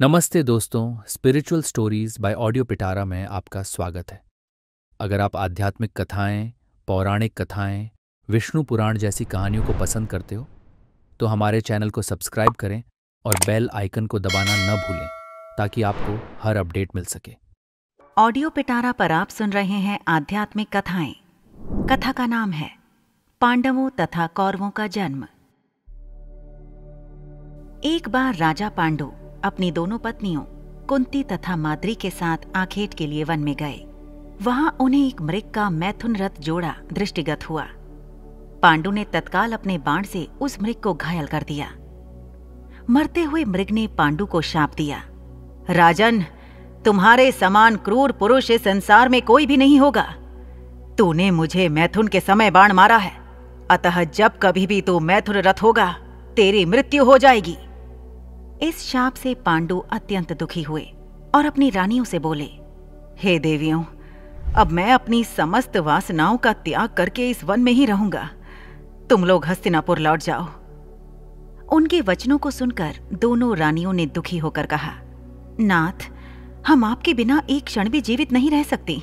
नमस्ते दोस्तों, spiritual stories bye audio पिटारा में आपका स्वागत है। अगर आप आध्यात्मिक कथाएं, पौराणिक कथाएं, विष्णु पुराण जैसी कहानियों को पसंद करते हो तो हमारे चैनल को सब्सक्राइब करें और बेल आइकन को दबाना न भूलें ताकि आपको हर अपडेट मिल सके। ऑडियो पिटारा पर आप सुन रहे हैं आध्यात्मिक कथाएं। कथा का नाम है पांडवों तथा कौरवों का जन्म। एक बार राजा पांडु अपनी दोनों पत्नियों कुंती तथा माद्री के साथ आखेट के लिए वन में गए। वहां उन्हें एक मृग का मैथुन रथ जोड़ा दृष्टिगत हुआ। पांडु ने तत्काल अपने बाण से उस मृग को घायल कर दिया। मरते हुए मृग ने पांडु को शाप दिया, राजन, तुम्हारे समान क्रूर पुरुष इस संसार में कोई भी नहीं होगा। तूने मुझे मैथुन के समय बाण मारा है, अतः जब कभी भी तू मैथुन रथ होगा तेरी मृत्यु हो जाएगी। इस शाप से पांडु अत्यंत दुखी हुए और अपनी रानियों से बोले, हे देवियों, अब मैं अपनी समस्त वासनाओं का त्याग करके इस वन में ही रहूंगा। तुम लोग हस्तिनापुर लौट जाओ। उनके वचनों को सुनकर दोनों रानियों ने दुखी होकर कहा, नाथ, हम आपके बिना एक क्षण भी जीवित नहीं रह सकती।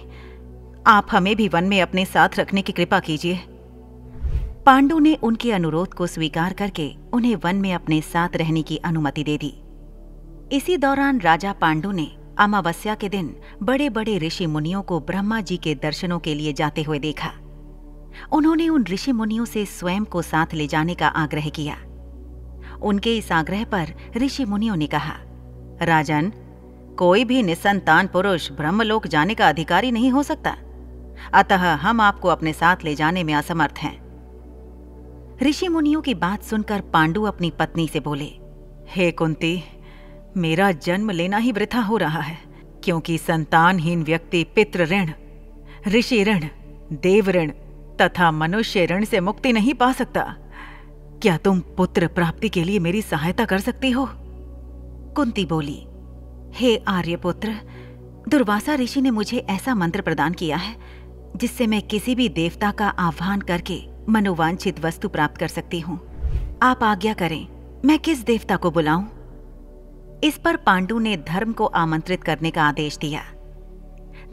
आप हमें भी वन में अपने साथ रखने की कृपा कीजिए। पांडु ने उनके अनुरोध को स्वीकार करके उन्हें वन में अपने साथ रहने की अनुमति दे दी। इसी दौरान राजा पांडु ने अमावस्या के दिन बड़े बड़े ऋषि मुनियों को ब्रह्मा जी के दर्शनों के लिए जाते हुए देखा। उन्होंने उन ऋषि मुनियों से स्वयं को साथ ले जाने का आग्रह किया। उनके इस आग्रह पर ऋषि मुनियों ने कहा, राजन, कोई भी निसंतान पुरुष ब्रह्मलोक जाने का अधिकारी नहीं हो सकता, अतः हम आपको अपने साथ ले जाने में असमर्थ हैं। ऋषि मुनियों की बात सुनकर पांडु अपनी पत्नी से बोले, हे कुंती, मेरा जन्म लेना ही वृथा हो रहा है, क्योंकि संतानहीन व्यक्ति पितृ ऋण, ऋषि ऋण, देव ऋण तथा मनुष्य ऋण से मुक्ति नहीं पा सकता। क्या तुम पुत्र प्राप्ति के लिए मेरी सहायता कर सकती हो? कुंती बोली, हे आर्यपुत्र, दुर्वासा ऋषि ने मुझे ऐसा मंत्र प्रदान किया है जिससे मैं किसी भी देवता का आह्वान करके मनोवांछित वस्तु प्राप्त कर सकती हूँ। आप आज्ञा करें, मैं किस देवता को बुलाऊं? इस पर पांडु ने धर्म को आमंत्रित करने का आदेश दिया।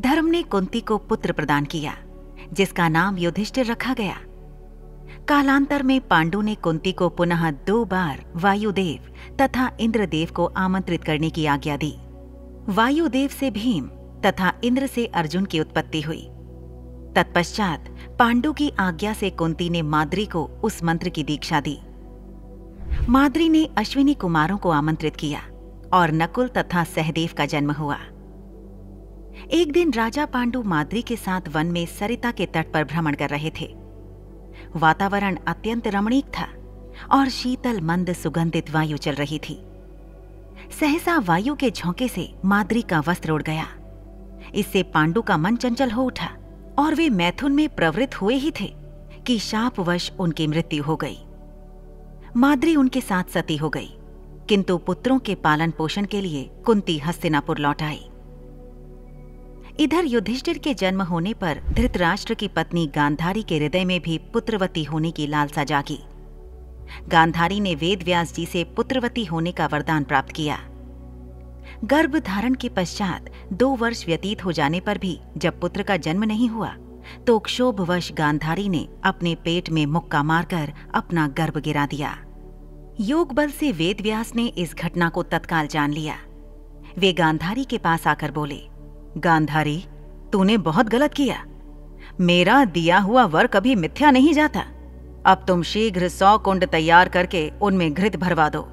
धर्म ने कुंती को पुत्र प्रदान किया, जिसका नाम युधिष्ठिर रखा गया। कालांतर में पांडु ने कुंती को पुनः 2 बार वायुदेव तथा इंद्रदेव को आमंत्रित करने की आज्ञा दी। वायुदेव से भीम तथा इंद्र से अर्जुन की उत्पत्ति हुई। तत्पश्चात पांडु की आज्ञा से कुंती ने माद्री को उस मंत्र की दीक्षा दी। माद्री ने अश्विनी कुमारों को आमंत्रित किया और नकुल तथा सहदेव का जन्म हुआ। एक दिन राजा पांडु माद्री के साथ वन में सरिता के तट पर भ्रमण कर रहे थे। वातावरण अत्यंत रमणीक था और शीतल मंद सुगंधित वायु चल रही थी। सहसा वायु के झोंके से माद्री का वस्त्र उड़ गया। इससे पांडु का मन चंचल हो उठा और वे मैथुन में प्रवृत्त हुए ही थे कि शापवश उनकी मृत्यु हो गई। माद्री उनके साथ सती हो गई, किंतु पुत्रों के पालन पोषण के लिए कुंती हस्तिनापुर लौट आई। इधर युधिष्ठिर के जन्म होने पर धृतराष्ट्र की पत्नी गांधारी के हृदय में भी पुत्रवती होने की लालसा जागी। गांधारी ने वेदव्यास जी से पुत्रवती होने का वरदान प्राप्त किया। गर्भ धारण के पश्चात 2 वर्ष व्यतीत हो जाने पर भी जब पुत्र का जन्म नहीं हुआ तो क्षोभवश गांधारी ने अपने पेट में मुक्का मारकर अपना गर्भ गिरा दिया। योग बल से वेदव्यास ने इस घटना को तत्काल जान लिया। वे गांधारी के पास आकर बोले, गांधारी, तूने बहुत गलत किया। मेरा दिया हुआ वर कभी मिथ्या नहीं जाता। अब तुम शीघ्र 100 कुंड तैयार करके उनमें घृत भरवा दो।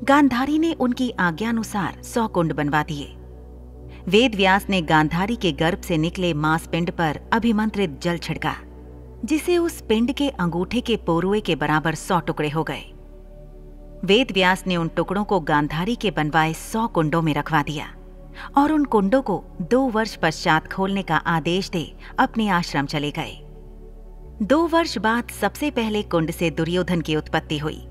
गांधारी ने उनकी आज्ञानुसार 100 कुंड बनवा दिए। वेदव्यास ने गांधारी के गर्भ से निकले मांस पिंड पर अभिमंत्रित जल छिड़का, जिसे उस पिंड के अंगूठे के पोरुए के बराबर 100 टुकड़े हो गए। वेदव्यास ने उन टुकड़ों को गांधारी के बनवाए 100 कुंडों में रखवा दिया और उन कुंडों को 2 वर्ष पश्चात खोलने का आदेश दे अपने आश्रम चले गए। 2 वर्ष बाद सबसे पहले कुंड से दुर्योधन की उत्पत्ति हुई।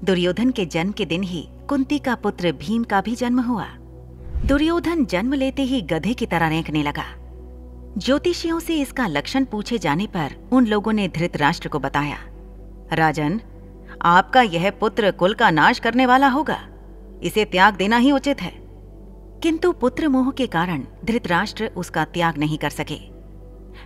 दुर्योधन के जन्म के दिन ही कुंती का पुत्र भीम का भी जन्म हुआ। दुर्योधन जन्म लेते ही गधे की तरह रेंकने लगा। ज्योतिषियों से इसका लक्षण पूछे जाने पर उन लोगों ने धृतराष्ट्र को बताया, राजन, आपका यह पुत्र कुल का नाश करने वाला होगा। इसे त्याग देना ही उचित है। किंतु पुत्र मोह के कारण धृतराष्ट्र उसका त्याग नहीं कर सके।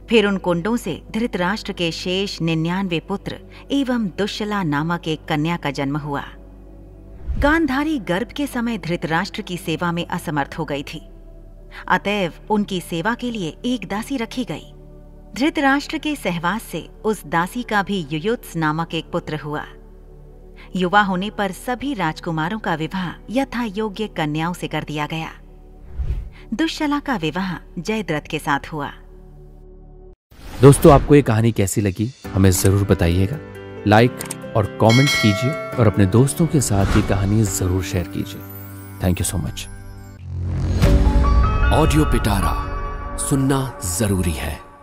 फिर उन कुंडों से धृतराष्ट्र के शेष 99 पुत्र एवं दुश्शला नामक एक कन्या का जन्म हुआ। गांधारी गर्भ के समय धृतराष्ट्र की सेवा में असमर्थ हो गई थी, अतएव उनकी सेवा के लिए एक दासी रखी गई। धृतराष्ट्र के सहवास से उस दासी का भी युयुत्स नामक एक पुत्र हुआ। युवा होने पर सभी राजकुमारों का विवाह यथा योग्य कन्याओं से कर दिया गया। दुश्शला का विवाह जयद्रथ के साथ हुआ। दोस्तों, आपको ये कहानी कैसी लगी हमें जरूर बताइएगा। लाइक और कमेंट कीजिए और अपने दोस्तों के साथ ये कहानी जरूर शेयर कीजिए। Thank you so much. Audio पिटारा सुनना जरूरी है।